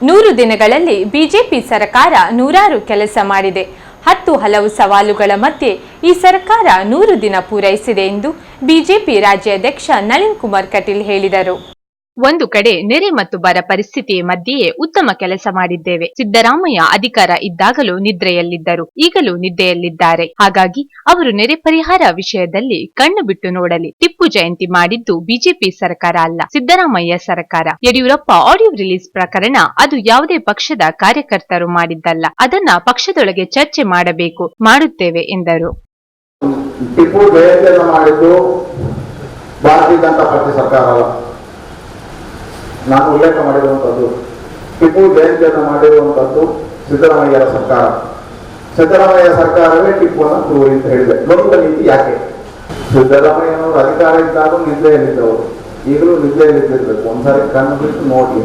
100 ದಿನಗಳಲ್ಲಿ ಬಿಜೆಪಿ ಸರ್ಕಾರ ನೂರಾರು ಕೆಲಸ ಮಾಡಿದೆ. 10 ಹಲವು ಸವಾಲುಗಳ ಮಧ್ಯೆ ಈ ಸರ್ಕಾರ 100 ದಿನ ಪೂರೈಸಿದೆ ಎಂದು ಬಿಜೆಪಿ ರಾಜ್ಯಾಧ್ಯಕ್ಷ ನಳಿನ್ ಕುಮಾರ್ ಕಟೀಲ್ ಹೇಳಿದರು. ಒಂದು ಕಡೆ ನೆರೆ ಮತ್ತು ಬರ ಪರಿಸ್ಥಿತಿಯ ಮಧ್ಯೆಯೇ ಉತ್ತಮ ಕೆಲಸ ಮಾಡಿದ್ದೇವೆ. ಸಿದ್ದರಾಮಯ್ಯ ಅಧಿಕಾರ ಇದ್ದಾಗಲೂ ನಿದ್ರೆಯಲ್ಲಿದ್ದರು, ಈಗಲೂ ನಿದ್ದೆಯಲ್ಲಿದ್ದಾರೆ. ಹಾಗಾಗಿ ಅವರು ನೆರೆ ಪರಿಹಾರ ವಿಷಯದಲ್ಲಿ ಕಣ್ಣು ಬಿಟ್ಟು ನೋಡಲಿ. ಟಿಪ್ಪು ಜಯಂತಿ ಮಾಡಿದ್ದು ಬಿಜೆಪಿ ಸರ್ಕಾರ ಅಲ್ಲ, ಸಿದ್ದರಾಮಯ್ಯ ಸರ್ಕಾರ. ಯಡಿಯೂರಪ್ಪ ಆಡಿಯೋ ರಿಲೀಸ್ ಪ್ರಕರಣ ಅದು ಯಾವುದೇ ಪಕ್ಷದ ಕಾರ್ಯಕರ್ತರು ಮಾಡಿದ್ದಲ್ಲ. ಅದನ್ನ ಪಕ್ಷದೊಳಗೆ ಚರ್ಚೆ ಮಾಡಬೇಕು, ಮಾಡುತ್ತೇವೆ ಎಂದರು. ಟಿಪ್ಪು ಜಯಂತಿಯನ್ನು ಮಾಡಿದ್ದು ಭಾರತೀಯ ಜನತಾ ಪಾರ್ಟಿ ಸರ್ಕಾರ ಅಲ್ಲ. ನಾನು ಉಲ್ಲೇಖ ಮಾಡಿರುವಂಥದ್ದು ಟಿಪ್ಪು ಜಯಂತಿಯನ್ನು ಮಾಡಿರುವಂಥದ್ದು ಸಿದ್ದರಾಮಯ್ಯರ ಸರ್ಕಾರ. ಸಿದ್ದರಾಮಯ್ಯ ಸರ್ಕಾರವೇ ಟಿಪ್ಪುವನ್ನು ಕ್ರೂರಿ ಅಂತ ಹೇಳಿದೆ. ದ್ವಂದ್ವ ನೀತಿ ಯಾಕೆ? ಸಿದ್ದರಾಮಯ್ಯನವರು ಅಧಿಕಾರ ಇದ್ದಾಗ ನಿದ್ದೆಯಲ್ಲಿದ್ದವರು, ಈಗಲೂ ನಿದ್ದೆಯಲ್ಲಿದ್ದಿರ್ಬೇಕು. ಒಂದ್ಸಾರಿ ಕಣ್ಣು ಬಿಟ್ಟು ನೋಡಿ.